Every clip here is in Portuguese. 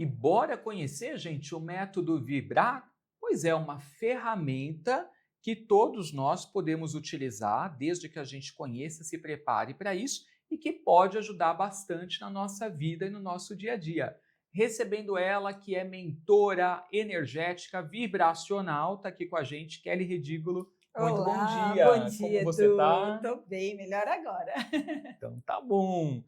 E bora conhecer, gente, o método Vibrar? Pois é, uma ferramenta que todos nós podemos utilizar, desde que a gente conheça, se prepare para isso e que pode ajudar bastante na nossa vida e no nosso dia a dia. Recebendo ela, que é mentora energética vibracional, está aqui com a gente, Kelly Redígulo. Muito bom Olá, bom dia! Como dia, você Edu. está? Tô bem, melhor agora. Então tá bom.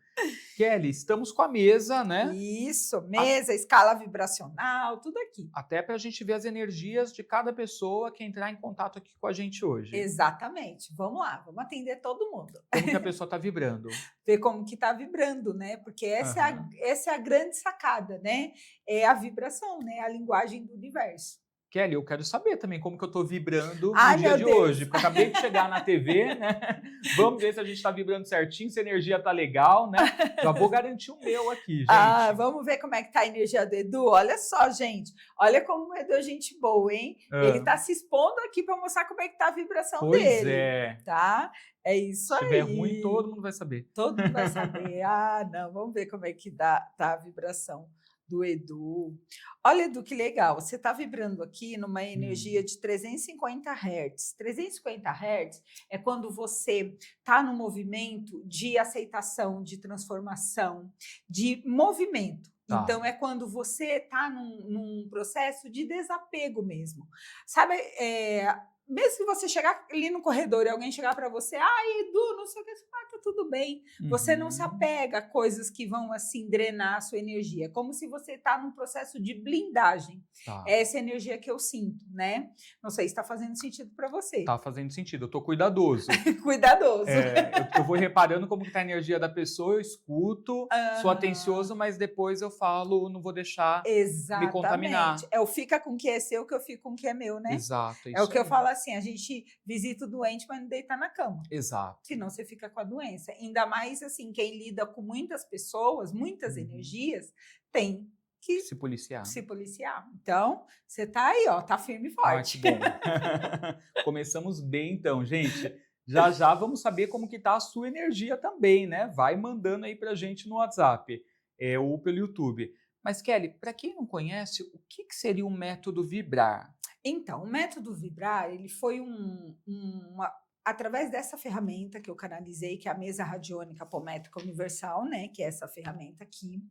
Kelly, estamos com a mesa, né? Isso, mesa, escala vibracional, tudo aqui. Até para a gente ver as energias de cada pessoa que entrar em contato aqui com a gente hoje. Exatamente. Vamos lá, vamos atender todo mundo. Como que a pessoa está vibrando? Ver como que tá vibrando, né? Porque Aham. essa é a grande sacada, né? É a vibração, né? A linguagem do universo. Kelly, eu quero saber também como que eu estou vibrando no Ai, dia meu de Deus! hoje, porque eu acabei de chegar na TV, né? Vamos ver se a gente está vibrando certinho, se a energia tá legal, né? Já vou garantir o meu aqui, Ah, gente. vamos ver como é que tá a energia do Edu? Olha só, gente. Olha como o Edu é gente boa, hein? Ele Ah, tá se expondo aqui para mostrar como é que tá a vibração pois dele, é. tá? É isso Se estiver ruim, aí. todo mundo vai saber. Todo mundo vai saber. Ah, não, vamos ver como é que tá a vibração do Edu. Olha, Edu, que legal. Você está vibrando aqui numa energia Hum, de 350 Hz. 350 Hz é quando você está no movimento de aceitação, de transformação, de movimento. tá. Então, é quando você está num processo de desapego mesmo. Sabe, mesmo que você chegar ali no corredor e alguém chegar para você, Edu, não sei o que, você fala, tá tudo bem. Você não se Uhum, apega a coisas que vão assim drenar a sua energia. É como se você está num processo de blindagem. tá. É essa energia que eu sinto, né? Não sei se está fazendo sentido para você. Tá fazendo sentido. Eu tô cuidadoso. Cuidadoso. Eu vou reparando como que tá a energia da pessoa, eu escuto, sou atencioso, Aham. mas depois eu falo, não vou deixar me Exatamente. contaminar. É o fica com o que é seu que eu fico com o que é meu, né? Exato, é É o isso que eu aí. falo assim: a gente visita o doente, mas não deita na cama. Exato. Senão você fica com a doença. Ainda mais assim, quem lida com muitas pessoas, muitas Uhum. energias, tem Que que se policiar. se policiar. Então, você tá aí, ó, tá firme e Ah, que forte. bom. Começamos bem então, gente. Já já vamos saber como que tá a sua energia também, né? Vai mandando aí pra gente no WhatsApp, ou pelo YouTube. Mas Kelly, para quem não conhece, o que que seria o método Vibrar? Então, o método Vibrar, ele foi através dessa ferramenta que eu canalizei, que é a mesa radiônica apométrica universal, né, que é essa ferramenta aqui,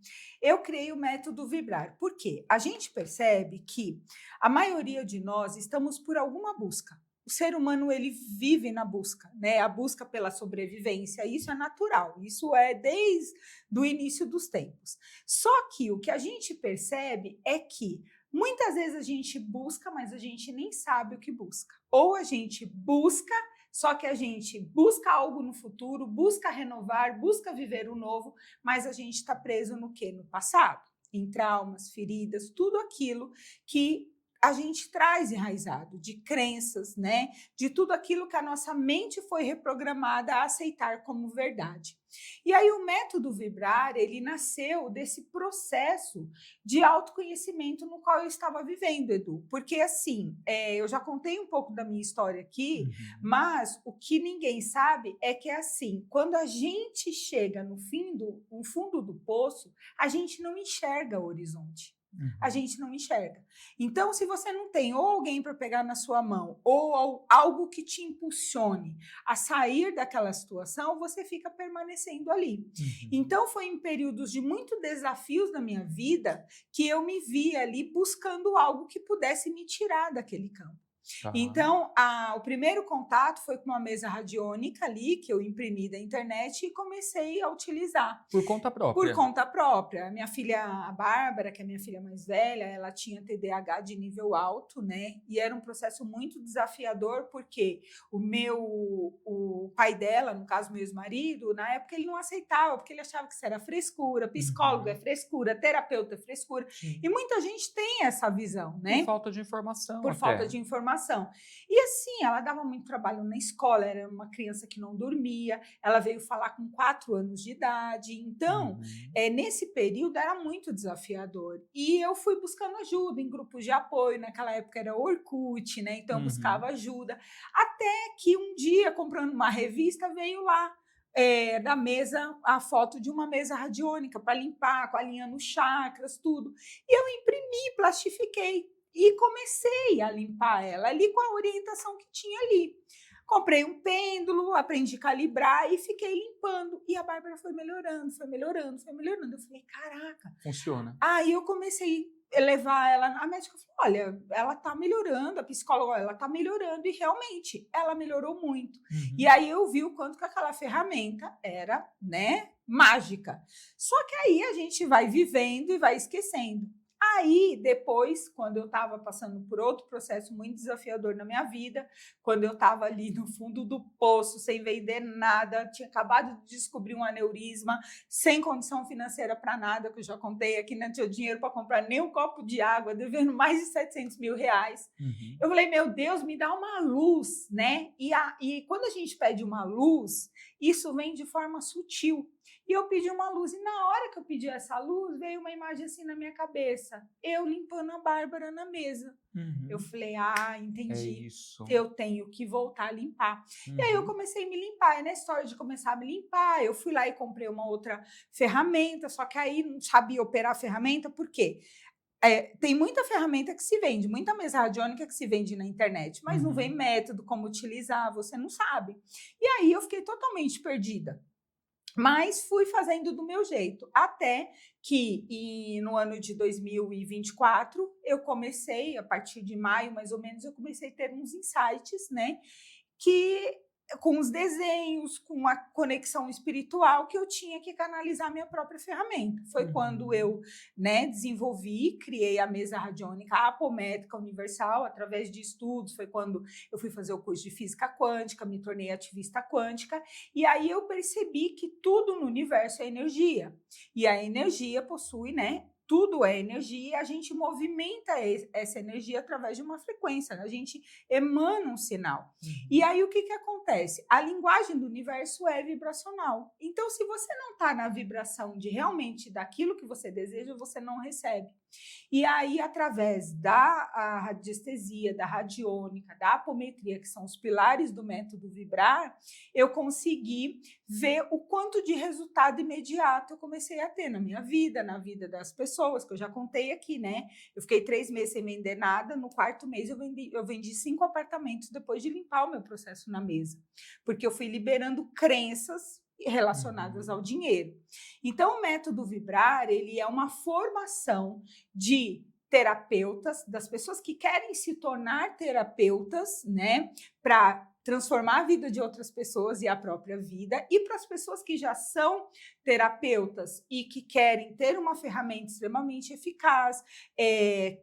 eu criei o método Vibrar. Por quê? A gente percebe que a maioria de nós estamos por alguma busca. O ser humano, ele vive na busca, né? A busca pela sobrevivência, isso é natural, isso é desde o início dos tempos. Só que o que a gente percebe é que muitas vezes a gente busca, mas a gente nem sabe o que busca. Ou a gente busca, só que a gente busca algo no futuro, busca renovar, busca viver o novo, mas a gente está preso no quê? No passado, em traumas, feridas, tudo aquilo que a gente traz enraizado de crenças, né? De tudo aquilo que a nossa mente foi reprogramada a aceitar como verdade. E aí o método Vibrar, ele nasceu desse processo de autoconhecimento no qual eu estava vivendo, Edu. Porque assim, eu já contei um pouco da minha história aqui, Uhum. mas o que ninguém sabe é que é assim, quando a gente chega no fundo do poço, a gente não enxerga o horizonte. A Uhum. gente não enxerga. Então, se você não tem ou alguém para pegar na sua mão, ou algo que te impulsione a sair daquela situação, você fica permanecendo ali. Uhum. Então, foi em períodos de muitos desafios na minha vida que eu me vi ali buscando algo que pudesse me tirar daquele campo. Tá. Então, o primeiro contato foi com uma mesa radiônica ali, que eu imprimi da internet e comecei a utilizar. Por conta Por própria. conta própria. A minha filha, a Bárbara, que é a minha filha mais velha, ela tinha TDAH de nível alto, né? E era um processo muito desafiador, porque o pai dela, no caso, meu ex-marido, na época ele não aceitava, porque ele achava que isso era frescura, psicólogo é Uhum. frescura, terapeuta é frescura. E Sim. muita gente tem essa visão, Por né? falta de informação Por falta até. de informação. E assim, ela dava muito trabalho na escola, era uma criança que não dormia, ela veio falar com 4 anos de idade, então, Uhum. nesse período era muito desafiador. E eu fui buscando ajuda em grupos de apoio, naquela época era Orkut, né? Então eu buscava Uhum. ajuda, até que um dia, comprando uma revista, veio lá da mesa, a foto de uma mesa radiônica para limpar, com a linha nos chakras, tudo. E eu imprimi, plastifiquei e comecei a limpar ela ali com a orientação que tinha ali. Comprei um pêndulo, aprendi a calibrar e fiquei limpando. E a Bárbara foi melhorando, foi melhorando, foi melhorando. Eu falei, caraca. Funciona. Aí eu comecei a levar ela, a médica falou, olha, ela tá melhorando, a psicóloga, ela tá melhorando, e realmente, ela melhorou muito. E aí eu vi o quanto que aquela ferramenta era, né, mágica. Só que aí a gente vai vivendo e vai esquecendo. Aí, depois, quando eu estava passando por outro processo muito desafiador na minha vida, quando eu estava ali no fundo do poço, sem vender nada, tinha acabado de descobrir um aneurisma, sem condição financeira para nada, que eu já contei aqui, não tinha dinheiro para comprar nem um copo de água, devendo mais de 700 mil reais. Eu falei, meu Deus, me dá uma luz, né? E quando a gente pede uma luz, isso vem de forma sutil. E eu pedi uma luz, e na hora que eu pedi essa luz, veio uma imagem assim na minha cabeça, eu limpando a Bárbara na mesa. Eu falei, entendi, eu tenho que voltar a limpar. E aí eu comecei a me limpar, e na história de começar a me limpar, eu fui lá e comprei uma outra ferramenta, só que aí não sabia operar a ferramenta, por quê? Tem muita ferramenta que se vende, muita mesa radiônica que se vende na internet, mas não vem método, como utilizar, você não sabe. E aí eu fiquei totalmente perdida. Mas fui fazendo do meu jeito, até que no ano de 2024 eu comecei, a partir de maio mais ou menos, eu comecei a ter uns insights, né, que com os desenhos, com a conexão espiritual, que eu tinha que canalizar minha própria ferramenta. Foi quando eu, né, desenvolvi, criei a mesa radiônica apométrica universal, através de estudos, foi quando eu fui fazer o curso de física quântica, me tornei ativista quântica, e aí eu percebi que tudo no universo é energia, e a energia possui, né, tudo é energia, a gente movimenta essa energia através de uma frequência, a gente emana um sinal. E aí o que acontece? A linguagem do universo é vibracional. Então, se você não está na vibração de realmente daquilo que você deseja, você não recebe. E aí, através da radiestesia, da radiônica, da apometria, que são os pilares do método Vibrar, eu consegui ver o quanto de resultado imediato eu comecei a ter na minha vida, na vida das pessoas, que eu já contei aqui, né? Eu fiquei 3 meses sem vender nada, no 4º mês eu vendi 5 apartamentos depois de limpar o meu processo na mesa, porque eu fui liberando crenças relacionadas ao dinheiro. Então, o método Vibrar, ele é uma formação de terapeutas, das pessoas que querem se tornar terapeutas, né, para transformar a vida de outras pessoas e a própria vida, e para as pessoas que já são terapeutas e que querem ter uma ferramenta extremamente eficaz,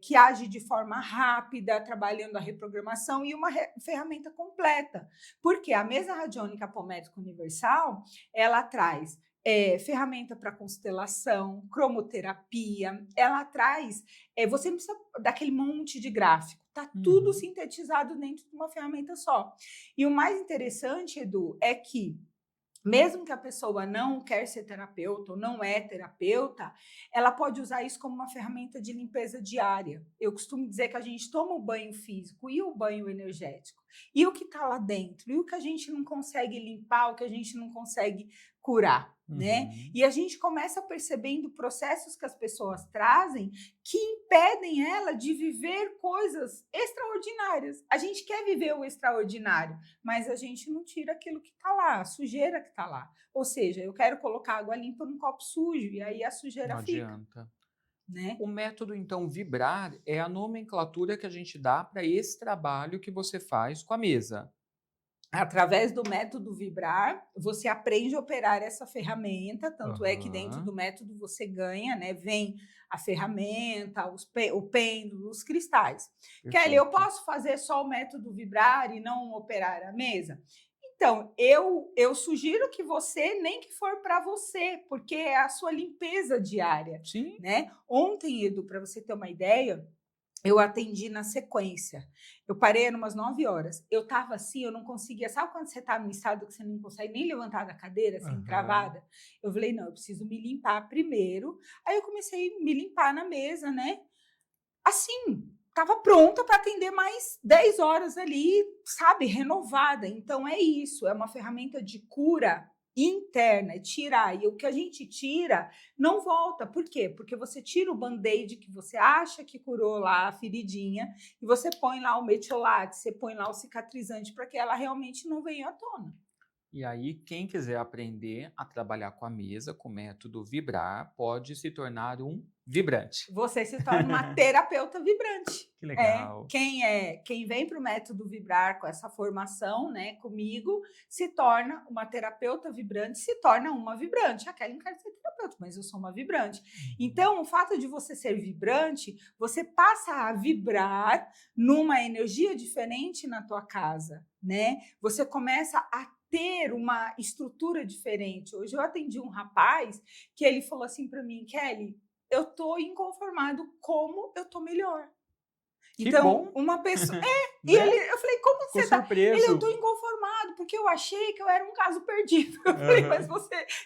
que age de forma rápida, trabalhando a reprogramação e uma ferramenta completa. Porque a mesa radiônica apométrica universal, ela traz ferramenta para constelação, cromoterapia, ela traz, você não precisa daquele monte de gráfico, tá tudo sintetizado dentro de uma ferramenta só. E o mais interessante, Edu, é que mesmo que a pessoa não quer ser terapeuta ou não é terapeuta, ela pode usar isso como uma ferramenta de limpeza diária. Eu costumo dizer que a gente toma o banho físico e o banho energético. E o que está lá dentro? E o que a gente não consegue limpar, o que a gente não consegue curar, né? E a gente começa percebendo processos que as pessoas trazem que impedem ela de viver coisas extraordinárias. A gente quer viver o extraordinário, mas a gente não tira aquilo que está lá, a sujeira que está lá. Ou seja, eu quero colocar água limpa num copo sujo e aí a sujeira não fica. Adianta. Né? O método, então, Vibrar é a nomenclatura que a gente dá para esse trabalho que você faz com a mesa. Através do método Vibrar, você aprende a operar essa ferramenta, tanto é que dentro do método você ganha, né? Vem a ferramenta, o pêndulo, os cristais. Perfeito. Kelly, eu posso fazer só o método Vibrar e não operar a mesa? Então, eu sugiro que você, nem que for para você, porque é a sua limpeza diária. Sim. Né? Ontem, Edu, para você ter uma ideia, eu atendi na sequência. Eu parei umas 9 horas. Eu estava assim, eu não conseguia. Sabe quando você está no estado que você não consegue nem levantar da cadeira, assim, travada? Eu falei, não, eu preciso me limpar primeiro. Aí eu comecei a me limpar na mesa, né? Assim, estava pronta para atender mais 10 horas ali, sabe? Renovada. Então, é isso. É uma ferramenta de cura interna, é tirar. E o que a gente tira não volta. Por quê? Porque você tira o band-aid que você acha que curou lá a feridinha e você põe lá o metiolate, você põe lá o cicatrizante para que ela realmente não venha à tona. E aí, quem quiser aprender a trabalhar com a mesa, com o método vibrar, pode se tornar um vibrante. Você se torna uma terapeuta vibrante. Que legal. Quem vem para o método vibrar com essa formação, né, comigo, se torna uma terapeuta vibrante, se torna uma vibrante. A Kelly não quer ser terapeuta, mas eu sou uma vibrante. Então, o fato de você ser vibrante, você passa a vibrar numa energia diferente na tua casa, né? Você começa a ter uma estrutura diferente. Hoje eu atendi um rapaz que ele falou assim para mim, Kelly, eu tô inconformado, como eu tô melhor. Que Então, bom. uma pessoa. Né? Eu falei, como Ficou você tá? surpreso. Eu tô inconformado, porque eu achei que eu era um caso perdido. Eu falei, mas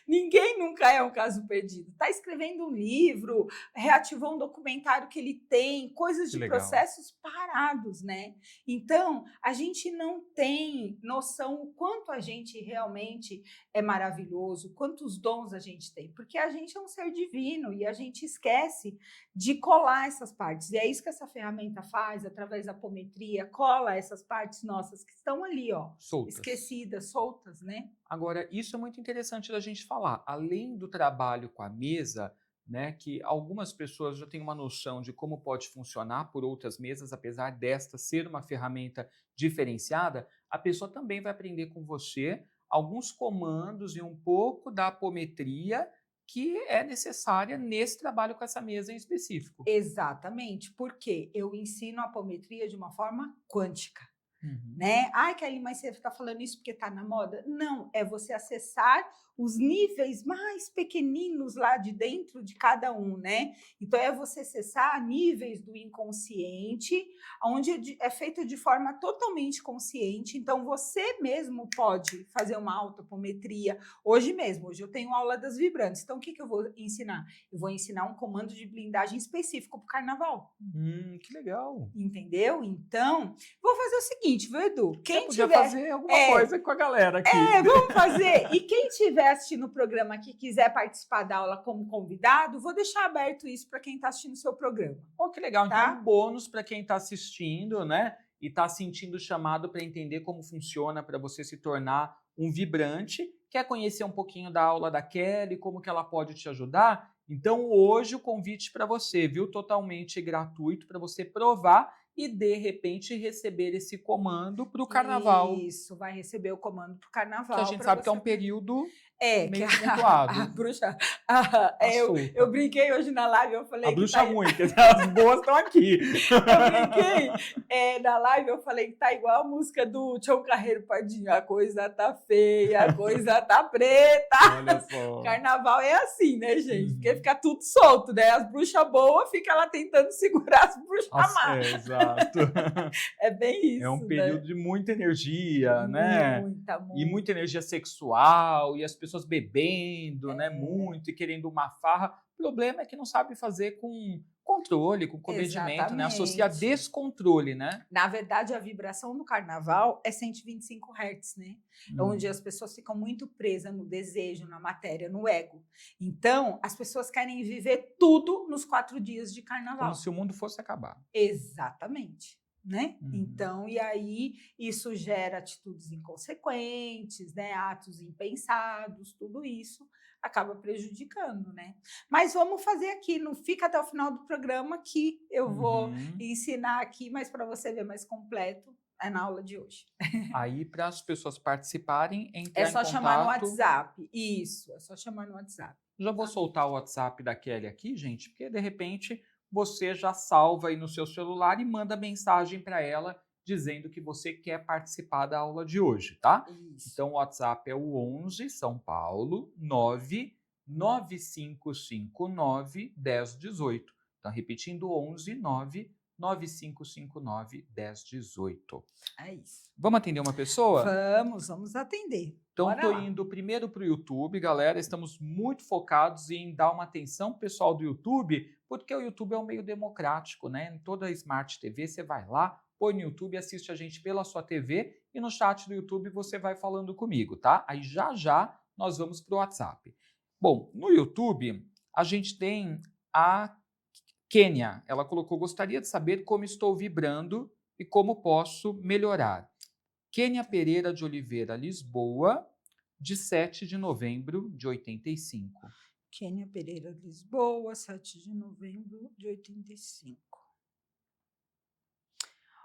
ninguém nunca é um caso perdido. Tá escrevendo um livro, reativou um documentário que ele tem, coisas Que de legal. processos parados, né? Então, a gente não tem noção o quanto a gente realmente é maravilhoso, quantos dons a gente tem, porque a gente é um ser divino e a gente esquece de colar essas partes. E é isso que essa ferramenta faz, através da apometria, cola essas partes nossas que estão ali, ó, Soltas. esquecidas, soltas, né? Agora, isso é muito interessante da gente falar. Além do trabalho com a mesa, né, que algumas pessoas já têm uma noção de como pode funcionar por outras mesas, apesar desta ser uma ferramenta diferenciada, a pessoa também vai aprender com você alguns comandos e um pouco da apometria que é necessária nesse trabalho com essa mesa em específico. Exatamente, porque eu ensino a apometria de uma forma quântica. Uhum. Né? Ai, Kelly, mas você está falando isso porque está na moda? Não, é você acessar os níveis mais pequeninos lá de dentro de cada um, né? Então, é você acessar níveis do inconsciente, onde é feito de forma totalmente consciente. Então, você mesmo pode fazer uma autopometria. Hoje mesmo, hoje eu tenho aula das vibrantes. Então, o que eu vou ensinar? Eu vou ensinar um comando de blindagem específico para o carnaval. Que legal. Entendeu? Então, vou fazer o seguinte, viu, Edu? Quem podia fazer alguma coisa com a galera aqui. Vamos fazer. E quem estiver assistindo o programa que quiser participar da aula como convidado, vou deixar aberto isso para quem está assistindo o seu programa. Oh, que legal. Tá? Então, um bônus para quem está assistindo, né? E está sentindo o chamado para entender como funciona para você se tornar um vibrante. Quer conhecer um pouquinho da aula da Kelly, como que ela pode te ajudar? Então, hoje o convite para você, viu? Totalmente gratuito para você provar e, de repente, receber esse comando para o carnaval. Isso, vai receber o comando para o carnaval. Que a gente sabe que é um período meio que pontuado. A bruxa... eu brinquei hoje na live, eu falei a bruxa tá... ruim, que as boas estão aqui. Eu brinquei na live, eu falei que tá igual a música do Tião Carreiro Pardinho. A coisa tá feia, a coisa tá preta. Olha só. Carnaval é assim, né, gente? Porque fica tudo solto, né? As bruxas boas ficam lá tentando segurar as bruxas más. Exato. É bem isso, É um período de muita energia, né? Muita. E muita energia sexual, e as pessoas bebendo, né? Muito, e querendo uma farra. O problema é que não sabe fazer com controle, com comedimento, né? Associa descontrole, né? Na verdade, a vibração do carnaval é 125 Hz, né? Onde as pessoas ficam muito presas no desejo, na matéria, no ego. Então, as pessoas querem viver tudo nos 4 dias de carnaval. Como se o mundo fosse acabar. Exatamente. Né? Então, e aí isso gera atitudes inconsequentes, né? Atos impensados, tudo isso acaba prejudicando, né? Mas vamos fazer aqui, não fica até o final do programa que eu vou ensinar aqui, mas para você ver mais completo, é na aula de hoje. Aí, para as pessoas participarem, entrar em contato... É só chamar no WhatsApp. Isso, é só chamar no WhatsApp. Já vou soltar o WhatsApp da Kelly aqui, gente, porque de repente você já salva aí no seu celular e manda mensagem para ela dizendo que você quer participar da aula de hoje, tá? Isso. Então o WhatsApp é o 11 São Paulo 995591018. Então repetindo, 11 995591018. É isso. Vamos atender uma pessoa? Vamos atender. Então, estou indo primeiro para o YouTube, galera. Estamos muito focados em dar uma atenção pro pessoal do YouTube, porque o YouTube é um meio democrático, né? Em toda Smart TV, você vai lá, põe no YouTube, assiste a gente pela sua TV e no chat do YouTube você vai falando comigo, tá? Aí já nós vamos para o WhatsApp. Bom, no YouTube, a gente tem a Kênia. Ela colocou: gostaria de saber como estou vibrando e como posso melhorar. Kênia Pereira de Oliveira, Lisboa, de 7 de novembro de 85. Kênia Pereira, Lisboa, 7 de novembro de 85.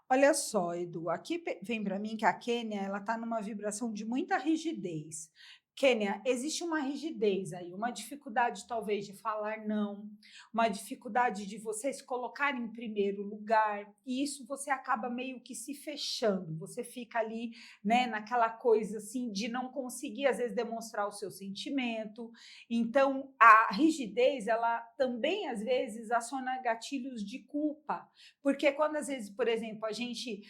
Olha só, Edu, aqui vem para mim que a Kênia ela está numa vibração de muita rigidez. Kênia, existe uma rigidez aí, uma dificuldade talvez de falar não, uma dificuldade de você se colocar em primeiro lugar, e isso você acaba meio que se fechando, você fica ali, né, naquela coisa assim de não conseguir às vezes demonstrar o seu sentimento. Então, a rigidez, ela também às vezes aciona gatilhos de culpa, porque quando às vezes, por exemplo, a gente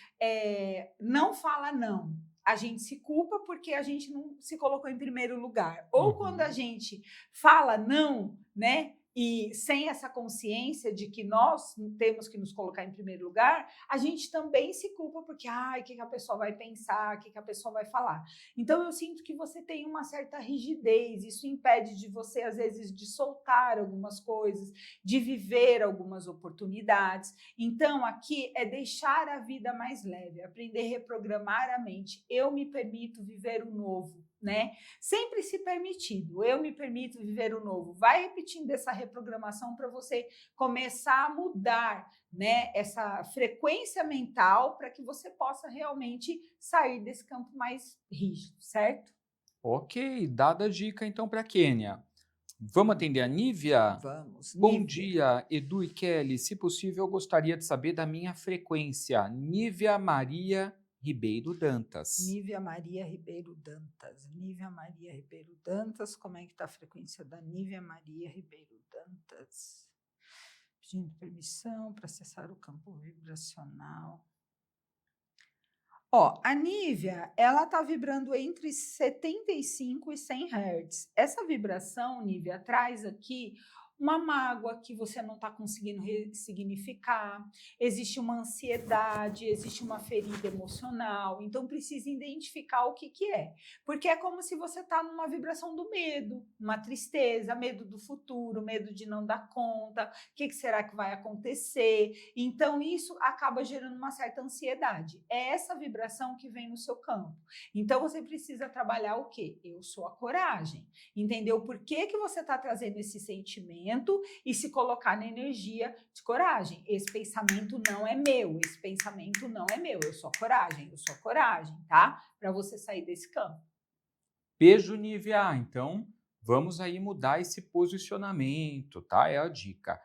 não fala não, a gente se culpa porque a gente não se colocou em primeiro lugar. Ou quando a gente fala não, né? E sem essa consciência de que nós temos que nos colocar em primeiro lugar, a gente também se culpa porque, o que a pessoa vai pensar, o que a pessoa vai falar. Então, eu sinto que você tem uma certa rigidez, isso impede de você, às vezes, de soltar algumas coisas, de viver algumas oportunidades. Então, aqui é deixar a vida mais leve, aprender a reprogramar a mente. Eu me permito viver o novo, né? Sempre se permitido. Eu me permito viver o novo. Vai repetindo essa reprogramação para você começar a mudar, né, essa frequência mental para que você possa realmente sair desse campo mais rígido, certo? Ok, dada a dica então para a Kênia. Vamos atender a Nívia? Vamos, Bom Nívia. dia, Edu e Kelly. Se possível, eu gostaria de saber da minha frequência. Nívia Maria Ribeiro Dantas. Nívia Maria Ribeiro Dantas. Nívia Maria Ribeiro Dantas. Como é que está a frequência da Nívia Maria Ribeiro Dantas? Pedindo permissão para acessar o campo vibracional. Ó, a Nívia, ela está vibrando entre 75 e 100 Hz. Essa vibração, Nívia, traz aqui uma mágoa que você não está conseguindo ressignificar, existe uma ansiedade, existe uma ferida emocional, então precisa identificar o que é. Porque é como se você está numa vibração do medo, uma tristeza, medo do futuro, medo de não dar conta, o que será que vai acontecer? Então isso acaba gerando uma certa ansiedade. É essa vibração que vem no seu campo. Então você precisa trabalhar o quê? Eu sou a coragem. Entendeu? Por que você está trazendo esse sentimento e se colocar na energia de coragem. Esse pensamento não é meu, esse pensamento não é meu, eu sou a coragem, tá? Para você sair desse campo. Beijo, Nívia. Então, vamos aí mudar esse posicionamento, tá? É a dica.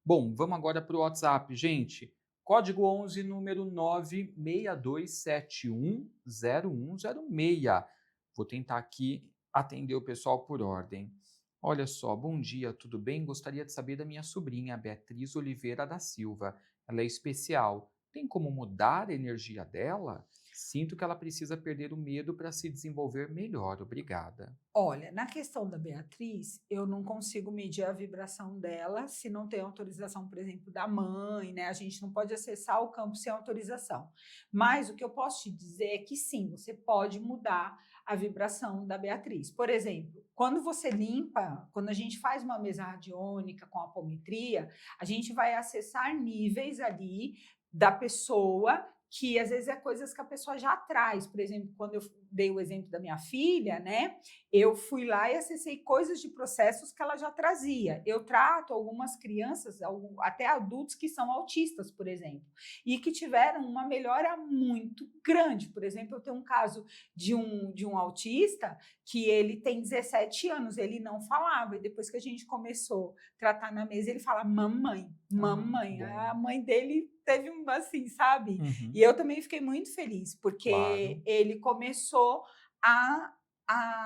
Bom, vamos agora para o WhatsApp, gente. Código 11, número 962710106. Vou tentar aqui atender o pessoal por ordem. Olha só, bom dia, tudo bem? Gostaria de saber da minha sobrinha, Beatriz Oliveira da Silva. Ela é especial. Tem como mudar a energia dela? Sinto que ela precisa perder o medo para se desenvolver melhor. Obrigada. Olha, na questão da Beatriz, eu não consigo medir a vibração dela se não tem autorização, por exemplo, da mãe, né? A gente não pode acessar o campo sem autorização. Mas o que eu posso te dizer é que sim, você pode mudar a vibração da Beatriz. Por exemplo, quando você limpa, quando a gente faz uma mesa radiônica com apometria, a gente vai acessar níveis ali da pessoa que às vezes é coisas que a pessoa já traz. Por exemplo, quando eu dei o exemplo da minha filha, né? Eu fui lá e acessei coisas de processos que ela já trazia. Eu trato algumas crianças, até adultos que são autistas, por exemplo, e que tiveram uma melhora muito grande. Por exemplo, eu tenho um caso de um autista que ele tem 17 anos, ele não falava, e depois que a gente começou a tratar na mesa, ele fala mamãe, mamãe. A mãe dele teve um assim, sabe? E eu também fiquei muito feliz, porque ele começou a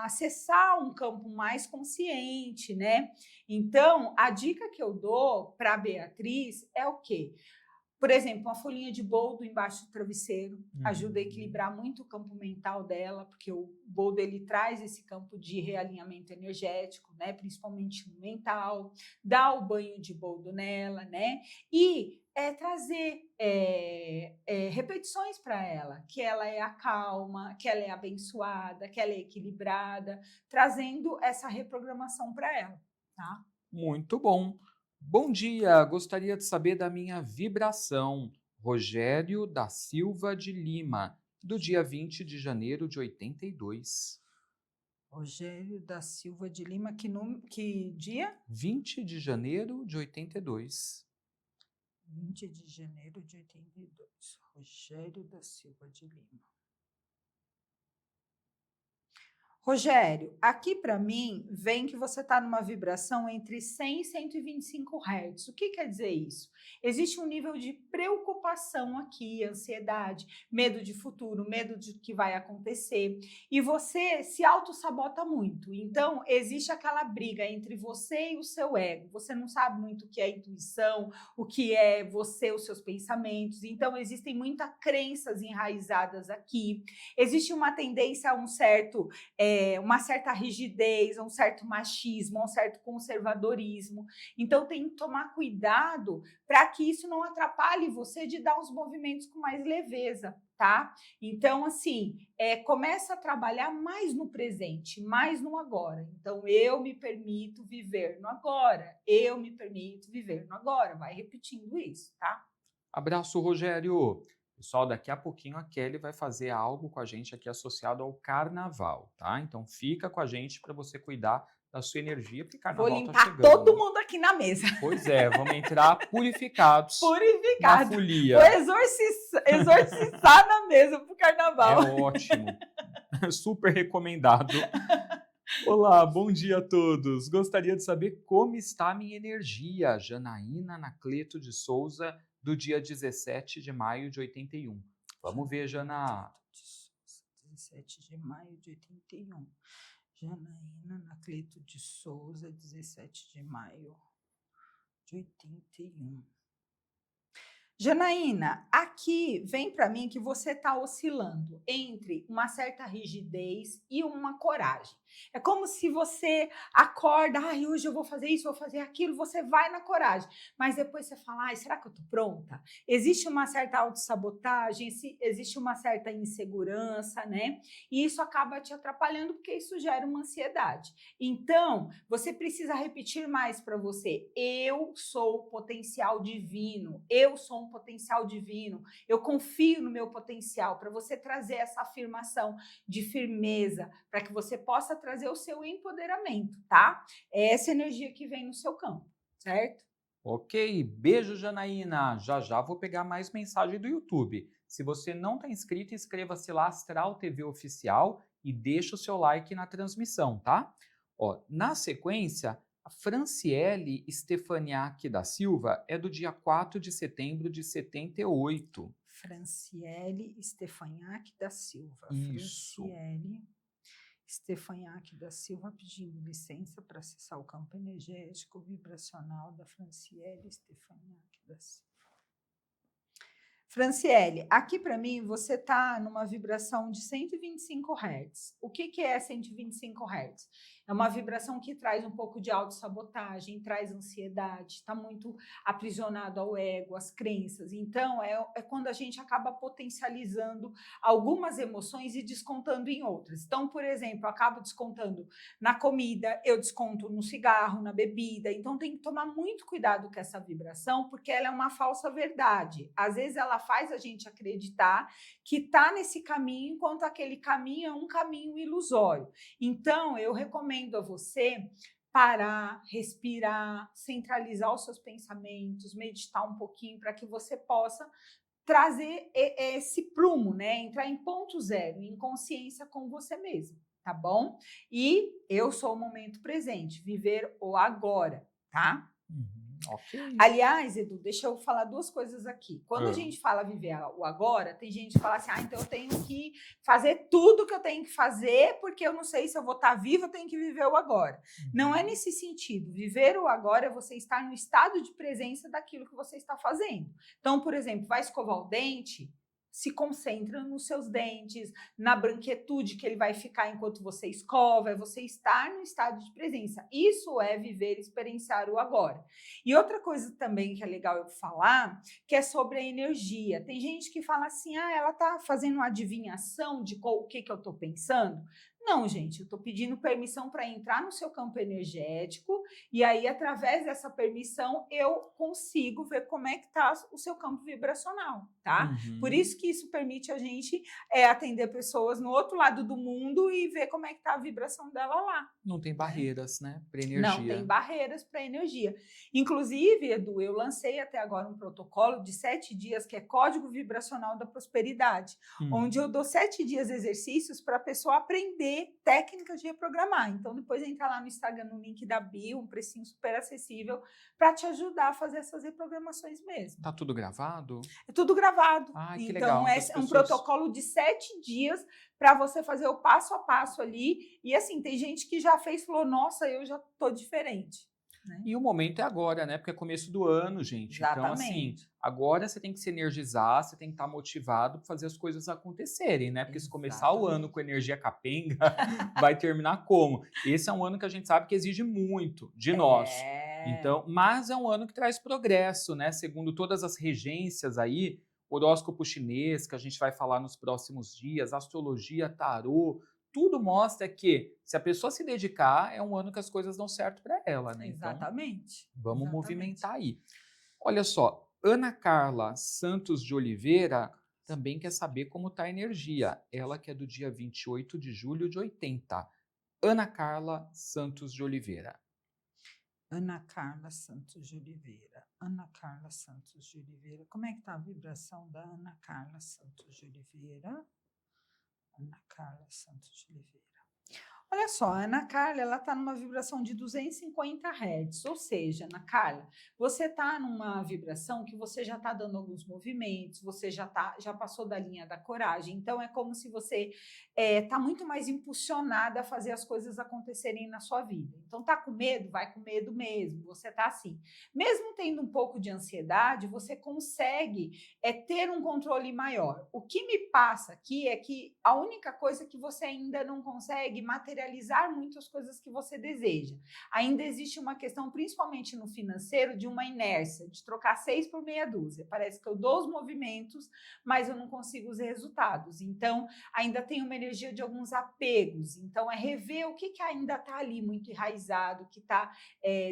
acessar um campo mais consciente, né? Então, a dica que eu dou para a Beatriz é o quê? Por exemplo, uma folhinha de boldo embaixo do travesseiro ajuda a Uhum. equilibrar muito o campo mental dela, porque o boldo ele traz esse campo de realinhamento energético, né? Principalmente no mental. Dá o banho de boldo nela, né? E trazer repetições para ela, que ela é a calma, que ela é abençoada, que ela é equilibrada, trazendo essa reprogramação para ela, tá? Muito bom. Bom dia, gostaria de saber da minha vibração. Rogério da Silva de Lima, do dia 20 de janeiro de 82. Rogério da Silva de Lima, que dia? 20 de janeiro de 82. 20 de janeiro de 82. Rogério da Silva de Lima. Rogério, aqui para mim vem que você está numa vibração entre 100 e 125 Hz. O que quer dizer isso? Existe um nível de preocupação aqui, ansiedade, medo de futuro, medo de que vai acontecer. E você se auto-sabota muito. Então, existe aquela briga entre você e o seu ego. Você não sabe muito o que é intuição, o que é você, os seus pensamentos. Então, existem muitas crenças enraizadas aqui. Existe uma tendência a uma certa rigidez, um certo machismo, um certo conservadorismo. Então, tem que tomar cuidado para que isso não atrapalhe você de dar os movimentos com mais leveza, tá? Então, assim, começa a trabalhar mais no presente, mais no agora. Então, eu me permito viver no agora, eu me permito viver no agora. Vai repetindo isso, tá? Abraço, Rogério. Pessoal, daqui a pouquinho a Kelly vai fazer algo com a gente aqui associado ao carnaval, tá? Então fica com a gente para você cuidar da sua energia, porque Vou carnaval tá limpar todo chegando. mundo aqui na mesa. Pois é, vamos entrar purificados na Purificado. folia. Vou exorcizar na mesa pro É carnaval. ótimo. Super recomendado. Olá, bom dia a todos. Gostaria de saber como está a minha energia. Janaína Anacleto de Souza, do dia 17 de maio de 81. Vamos ver, Jana. 17 de maio de 81. Janaína Anacleto de Souza, 17 de maio de 81. Janaína, aqui vem para mim que você está oscilando entre uma certa rigidez e uma coragem. É como se você acorda, ai, hoje eu vou fazer isso, vou fazer aquilo, você vai na coragem, mas depois você fala, ai, será que eu estou pronta? Existe uma certa autossabotagem, existe uma certa insegurança, né? E isso acaba te atrapalhando porque isso gera uma ansiedade. Então, você precisa repetir mais para você, eu sou potencial divino, eu sou um potencial divino, eu confio no meu potencial, para você trazer essa afirmação de firmeza, para que você possa trazer o seu empoderamento, tá? É essa energia que vem no seu campo, certo? Ok, beijo, Janaína. Já já vou pegar mais mensagem do YouTube. Se você não está inscrito, inscreva-se lá, Astral TV Oficial, e deixa o seu like na transmissão, tá? Ó, na sequência, a Franciele Stefaniak da Silva é do dia 4 de setembro de 78. Franciele Stefaniak da Silva. Isso. Franciele Stefaniak da Silva pedindo licença para acessar o campo energético vibracional da Franciele Stefaniak da Silva. Franciele, aqui para mim você está numa vibração de 125 Hz. O que é 125 Hz? É uma vibração que traz um pouco de autossabotagem, traz ansiedade, está muito aprisionado ao ego, às crenças. Então, é quando a gente acaba potencializando algumas emoções e descontando em outras. Então, por exemplo, eu acabo descontando na comida, eu desconto no cigarro, na bebida. Então, tem que tomar muito cuidado com essa vibração, porque ela é uma falsa verdade. Às vezes, ela faz a gente acreditar que está nesse caminho, enquanto aquele caminho é um caminho ilusório. Então, eu recomendo a você parar, respirar, centralizar os seus pensamentos, meditar um pouquinho para que você possa trazer esse prumo, né? Entrar em ponto zero, em consciência com você mesmo, tá bom? E eu sou o momento presente, viver o agora, tá? Ok. Aliás, Edu, deixa eu falar duas coisas aqui. Quando a Ah, gente fala viver o agora, tem gente que fala assim, então eu tenho que fazer tudo que eu tenho que fazer, porque eu não sei se eu vou estar viva, eu tenho que viver o agora. Não é uhum. nesse sentido. Viver o agora é você estar no estado de presença daquilo que você está fazendo. Então, por exemplo, vai escovar o dente, se concentra nos seus dentes, na branquitude que ele vai ficar enquanto você escova, é você estar no estado de presença. Isso é viver, experienciar o agora. E outra coisa também que é legal eu falar, que é sobre a energia. Tem gente que fala assim, ela está fazendo uma adivinhação de o que eu estou pensando. Não, gente, eu estou pedindo permissão para entrar no seu campo energético e aí, através dessa permissão, eu consigo ver como é que está o seu campo vibracional, tá? Por Uhum. isso que isso permite a gente atender pessoas no outro lado do mundo e ver como é que está a vibração dela lá, Não tem né? barreiras, né, para Não tem energia. barreiras para energia. Inclusive, Edu, eu lancei até agora um protocolo de 7 dias, que é Código Vibracional da Prosperidade, onde eu Hum. dou 7 dias de exercícios para a pessoa aprender técnicas de reprogramar. Então, depois entra lá no Instagram, no link da bio, um precinho super acessível, para te ajudar a fazer essas reprogramações mesmo. Tá tudo gravado? É tudo gravado. Ai, que Então, legal. é Das um pessoas. protocolo de 7 dias para você fazer o passo a passo ali. E assim, tem gente que já fez e falou: nossa, eu já tô diferente. Né? E o momento é agora, né? Porque é começo do ano, gente. Então, assim, Exatamente. agora você tem que se energizar, você tem que estar motivado para fazer as coisas acontecerem, né? Porque se começar o ano Exatamente. com energia capenga, vai terminar como? Esse é um ano que a gente sabe que exige muito de nós. É. Então, mas é um ano que traz progresso, né? Segundo todas as regências aí, horóscopo chinês, que a gente vai falar nos próximos dias, astrologia, tarô, tudo mostra que se a pessoa se dedicar, é um ano que as coisas dão certo para ela, né? Então, Exatamente. vamos Exatamente. movimentar aí. Olha só, Ana Carla Santos de Oliveira também quer saber como está a energia. Ela que é do dia 28 de julho de 80. Ana Carla Santos de Oliveira. Ana Carla Santos de Oliveira. Ana Carla Santos de Oliveira. Como é que tá a vibração da Ana Carla Santos de Oliveira? Ana Carla Santos de Oliveira. Olha só, a Ana Carla, ela está numa vibração de 250 Hz, ou seja, Ana Carla, você está numa vibração que você já está dando alguns movimentos, você já passou da linha da coragem, então é como se você está muito mais impulsionada a fazer as coisas acontecerem na sua vida. Então tá com medo? Vai com medo mesmo, você está assim. Mesmo tendo um pouco de ansiedade, você consegue ter um controle maior. O que me passa aqui é que a única coisa que você ainda não consegue materializar muitas coisas que você deseja. Ainda existe uma questão, principalmente no financeiro, de uma inércia, de trocar 6 por meia dúzia. Parece que eu dou os movimentos, mas eu não consigo os resultados. Então, ainda tem uma energia de alguns apegos. Então, é rever o que ainda está ali muito enraizado, que está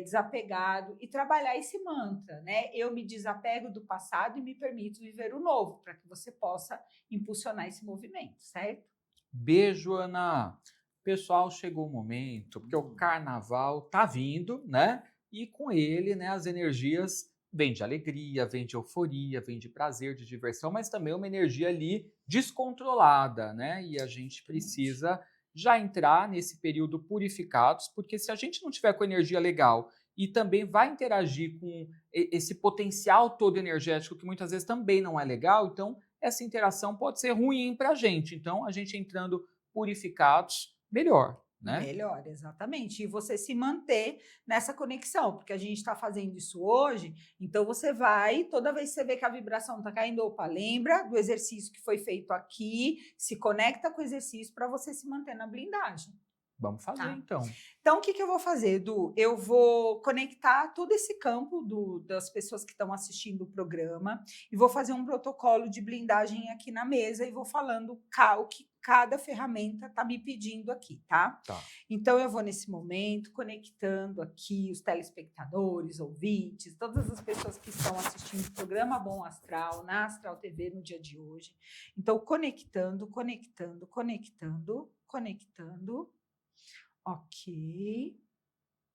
desapegado, e trabalhar esse mantra, né? Eu me desapego do passado e me permito viver o novo, para que você possa impulsionar esse movimento, certo? Beijo, Ana. Pessoal, chegou o momento, porque o carnaval tá vindo, né? E com ele, né, as energias vêm de alegria, vêm de euforia, vêm de prazer, de diversão, mas também uma energia ali descontrolada, né? E a gente precisa já entrar nesse período purificados, porque se a gente não tiver com energia legal e também vai interagir com esse potencial todo energético que muitas vezes também não é legal, então essa interação pode ser ruim para a gente. Então, a gente entrando purificados, melhor, né? Melhor, exatamente. E você se manter nessa conexão, porque a gente está fazendo isso hoje, então você vai, toda vez que você vê que a vibração está caindo, opa, lembra do exercício que foi feito aqui, se conecta com o exercício para você se manter na blindagem. Vamos fazer Tá? então. Então, o que eu vou fazer, Edu? Eu vou conectar todo esse campo das pessoas que estão assistindo o programa e vou fazer um protocolo de blindagem aqui na mesa e vou falando o que cada ferramenta está me pedindo aqui, tá? Tá. Então, eu vou nesse momento conectando aqui os telespectadores, ouvintes, todas as pessoas que estão assistindo o programa Bom Astral, na Astral TV no dia de hoje. Então, conectando, conectando, conectando, conectando. Ok.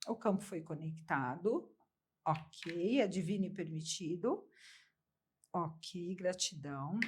O campo foi conectado. Ok. É divino e permitido. Ok, gratidão.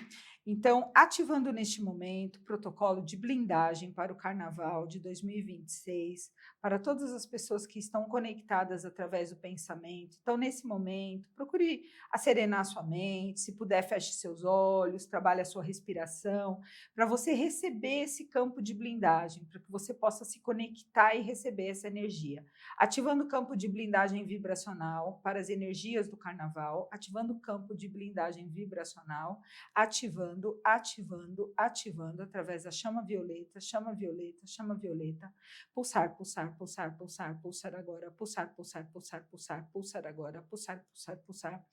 Então, ativando neste momento o protocolo de blindagem para o Carnaval de 2026, para todas as pessoas que estão conectadas através do pensamento. Então, nesse momento, procure acerenar sua mente, se puder, feche seus olhos, trabalhe a sua respiração, para você receber esse campo de blindagem, para que você possa se conectar e receber essa energia. Ativando o campo de blindagem vibracional para as energias do Carnaval, ativando o campo de blindagem vibracional, ativando, ativando, ativando através da chama violeta, chama violeta, chama violeta, pulsar, pulsar, pulsar, pulsar, pulsar agora, pulsar, pulsar, pulsar, pulsar, pulsar agora, pulsar, pulsar, pulsar,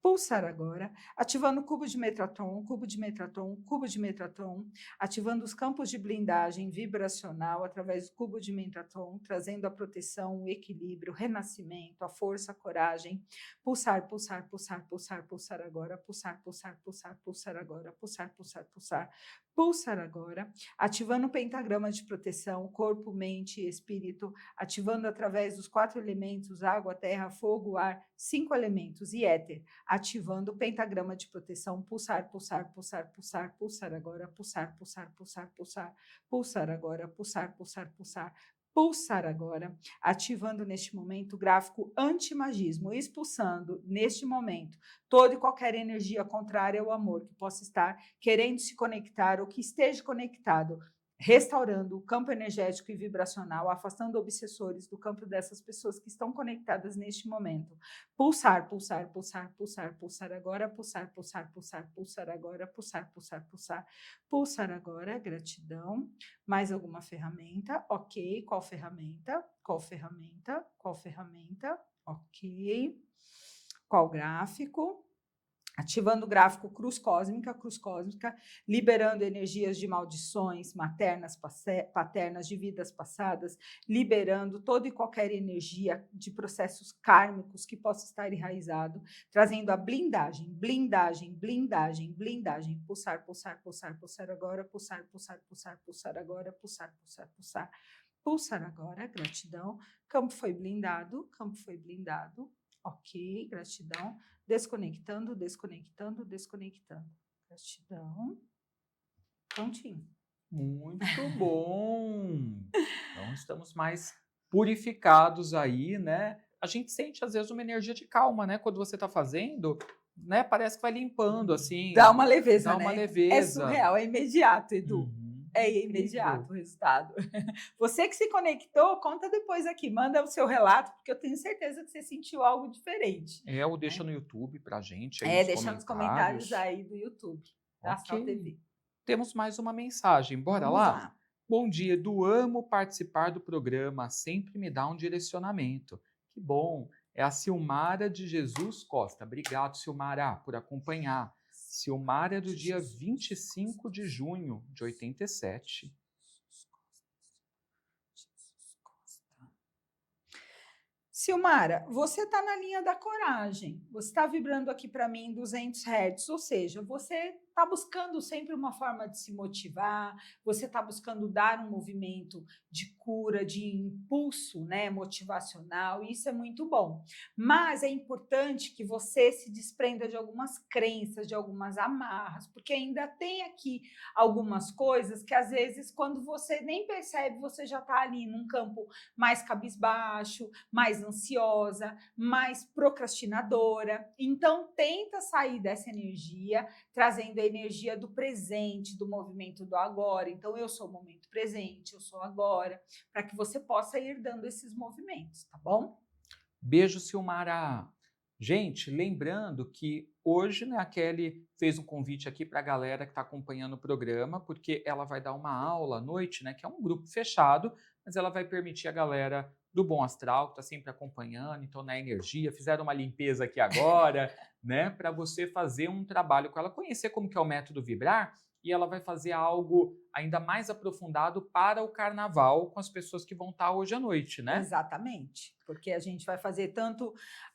pulsar agora, ativando o cubo de Metatron, cubo de Metatron, cubo de Metatron, ativando os campos de blindagem vibracional através do cubo de Metatron, trazendo a proteção, o equilíbrio, o renascimento, a força, a coragem, pulsar, pulsar, pulsar, pulsar, pulsar agora, pulsar, pulsar, pulsar, pulsar agora, pulsar, pulsar, pulsar, pulsar agora, ativando o pentagrama de proteção, corpo, mente e espírito, ativando através dos 4 elementos, água, terra, fogo, ar, 5 elementos e éter, ativando o pentagrama de proteção, pulsar, pulsar, pulsar, pulsar, pulsar agora, pulsar, pulsar, pulsar, pulsar, pulsar agora, pulsar, pulsar, pulsar, pulsar agora, ativando neste momento o gráfico antimagismo, expulsando neste momento toda e qualquer energia contrária ao amor que possa estar querendo se conectar ou que esteja conectado, restaurando o campo energético e vibracional, afastando obsessores do campo dessas pessoas que estão conectadas neste momento. Pulsar, pulsar, pulsar, pulsar, pulsar agora, pulsar, pulsar, pulsar, pulsar agora, pulsar, pulsar, pulsar, pulsar agora, gratidão. Mais alguma ferramenta? Ok, qual ferramenta? Qual ferramenta? Qual ferramenta? Ok. Qual gráfico? Ativando o gráfico cruz cósmica, liberando energias de maldições maternas, paternas, de vidas passadas, liberando toda e qualquer energia de processos kármicos que possa estar enraizado, trazendo a blindagem, blindagem, blindagem, blindagem, pulsar, pulsar, pulsar, pulsar agora, pulsar, pulsar, pulsar, pulsar agora, pulsar, pulsar, pulsar, pulsar agora, gratidão, campo foi blindado, ok, gratidão. Desconectando, desconectando, desconectando. Gratidão. Prontinho. Muito bom! Então, estamos mais purificados aí, né? A gente sente, às vezes, uma energia de calma, né? Quando você está fazendo, né? Parece que vai limpando, assim. Dá uma leveza, Dá né? uma É leveza. surreal, é imediato, Edu. Uhum, É incrível. imediato o resultado. Você que se conectou, conta depois aqui, manda o seu relato, porque eu tenho certeza que você sentiu algo diferente. Ou deixa no YouTube pra gente aí Deixa nos comentários aí do YouTube, da Astral Ok. TV. Temos mais uma mensagem, bora Vamos lá? lá. Bom dia, Edu, amo participar do programa, sempre me dá um direcionamento. Que bom. É a Silmara de Jesus Costa. Obrigado, Silmara, por acompanhar. Silmara é do dia 25 de junho de 87. Silmara, você está na linha da coragem, você está vibrando aqui para mim 200 Hz, ou seja, você está buscando sempre uma forma de se motivar, você está buscando dar um movimento de cura, de impulso, né, motivacional, e isso é muito bom. Mas é importante que você se desprenda de algumas crenças, de algumas amarras, porque ainda tem aqui algumas coisas que às vezes quando você nem percebe, você já está ali num campo mais cabisbaixo, mais ansiosa, mais procrastinadora. Então, tenta sair dessa energia, trazendo a energia do presente, do movimento do agora. Então, eu sou o momento presente, eu sou agora, para que você possa ir dando esses movimentos, tá bom? Beijo, Silmara. Gente, lembrando que hoje, né, a Kelly fez um convite aqui para a galera que está acompanhando o programa, porque ela vai dar uma aula à noite, né, que é um grupo fechado, mas ela vai permitir a galera do Bom Astral, que está sempre acompanhando, então na energia, fizeram uma limpeza aqui agora, né, para você fazer um trabalho com ela, conhecer como que é o método Vibrar, e ela vai fazer algo ainda mais aprofundado para o carnaval com as pessoas que vão estar hoje à noite, né? Exatamente, porque a gente vai fazer tanto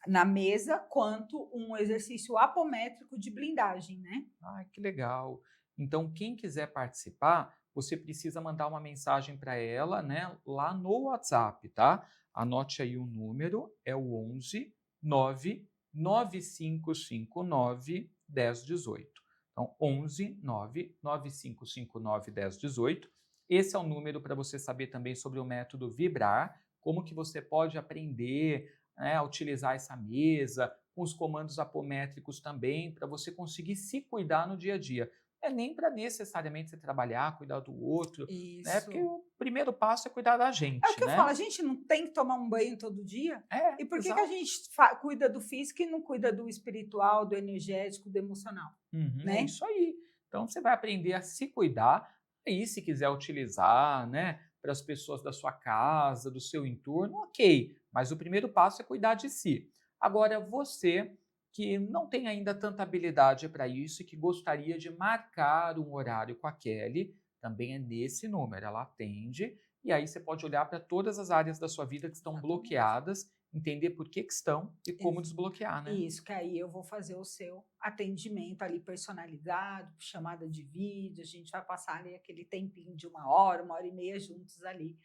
na mesa quanto um exercício apométrico de blindagem, né? Ai, que legal. Então, quem quiser participar, você precisa mandar uma mensagem para ela, né, lá no WhatsApp, tá? Anote aí o número, é o 11 99559 1018. Então, 11 99559 1018. Esse é o número para você saber também sobre o método Vibrar, como que você pode aprender, né, a utilizar essa mesa, com os comandos apométricos também, para você conseguir se cuidar no dia a dia. Não é nem para necessariamente você trabalhar, cuidar do outro, né? Porque Isso. o primeiro passo é cuidar da É o gente, que eu falo, né? a gente não tem que tomar um banho todo dia? É, E por que a exato. gente cuida do físico e não cuida do espiritual, do energético, do emocional, Uhum, é né? isso aí. Então você vai aprender a se cuidar, aí se quiser utilizar, né, para as pessoas da sua casa, do seu entorno, ok. Mas o primeiro passo é cuidar de si. Agora, você que não tem ainda tanta habilidade para isso e que gostaria de marcar um horário com a Kelly, também é nesse número, ela atende, e aí você pode olhar para todas as áreas da sua vida que estão Exatamente. bloqueadas, entender por que estão e como Ex- desbloquear, né? Isso, que aí eu vou fazer o seu atendimento ali personalizado, chamada de vídeo, a gente vai passar ali aquele tempinho de 1 hora e meia juntos ali,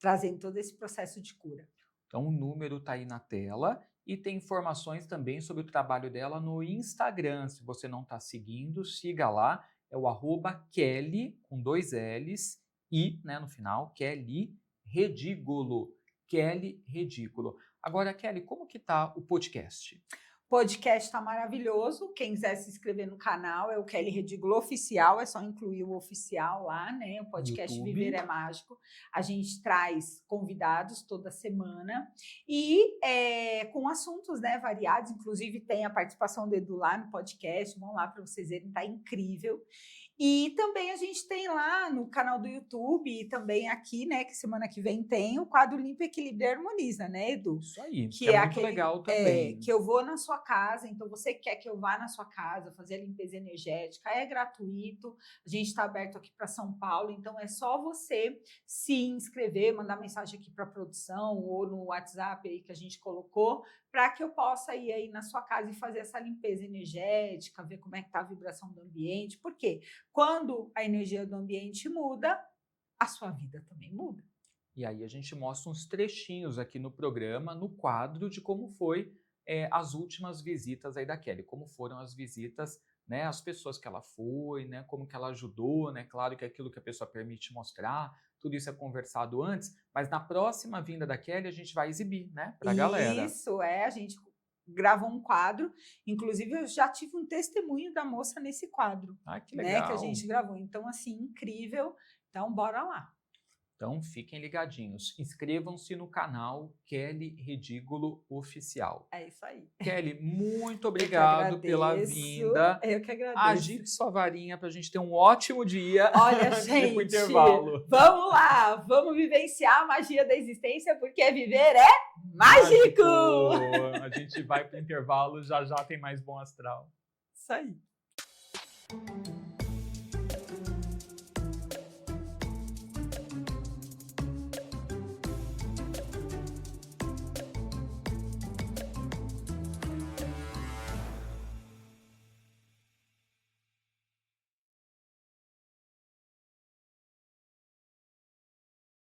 trazendo todo esse processo de cura. Então, o número está aí na tela e tem informações também sobre o trabalho dela no Instagram. Se você não está seguindo, siga lá. É o @Kelly, com 2 L's, e, né, no final, Kelly Redículo. Kelly Redículo. Agora, Kelly, como que tá o podcast? Podcast está maravilhoso. Quem quiser se inscrever no canal é o Kelly Redículo Oficial, é só incluir o oficial lá, né? O podcast YouTube. Viver é Mágico. A gente traz convidados toda semana e com assuntos, né, variados. Inclusive, tem a participação do Edu lá no podcast. Vão lá para vocês verem, tá incrível. E também a gente tem lá no canal do YouTube e também aqui, né, que semana que vem tem o quadro Limpa, Equilibra e Harmoniza, né, Edu? Isso aí, que Que é é muito aquele legal também. que eu vou na sua casa, então você quer que eu vá na sua casa fazer a limpeza energética, é gratuito, a gente está aberto aqui para São Paulo, então é só você se inscrever, mandar mensagem aqui para a produção ou no WhatsApp aí que a gente colocou, para que eu possa ir aí na sua casa e fazer essa limpeza energética, ver como é que está a vibração do ambiente, por quê? Quando a energia do ambiente muda, a sua vida também muda. E aí a gente mostra uns trechinhos aqui no programa, no quadro, de como foi as últimas visitas aí da Kelly, como foram as visitas, né, as pessoas que ela foi, né, como que ela ajudou, né, claro que é aquilo que a pessoa permite mostrar, tudo isso é conversado antes, mas na próxima vinda da Kelly a gente vai exibir, né, para a galera. Isso, a gente gravou um quadro, inclusive eu já tive um testemunho da moça nesse quadro, Ah, que né, que a legal! gente gravou. Então, assim, incrível. Então, bora lá. Então fiquem ligadinhos, inscrevam-se no canal Kelly Redículo Oficial. É isso aí. Kelly, muito Eu que obrigado pela agradeço. vinda. Eu que agradeço. Agite sua varinha para a gente ter um ótimo dia. Olha, antes de ir pro gente, intervalo. vamos lá, vamos vivenciar a magia da existência, porque viver é mágico! A gente vai pro intervalo, já já tem mais bom astral. Isso aí.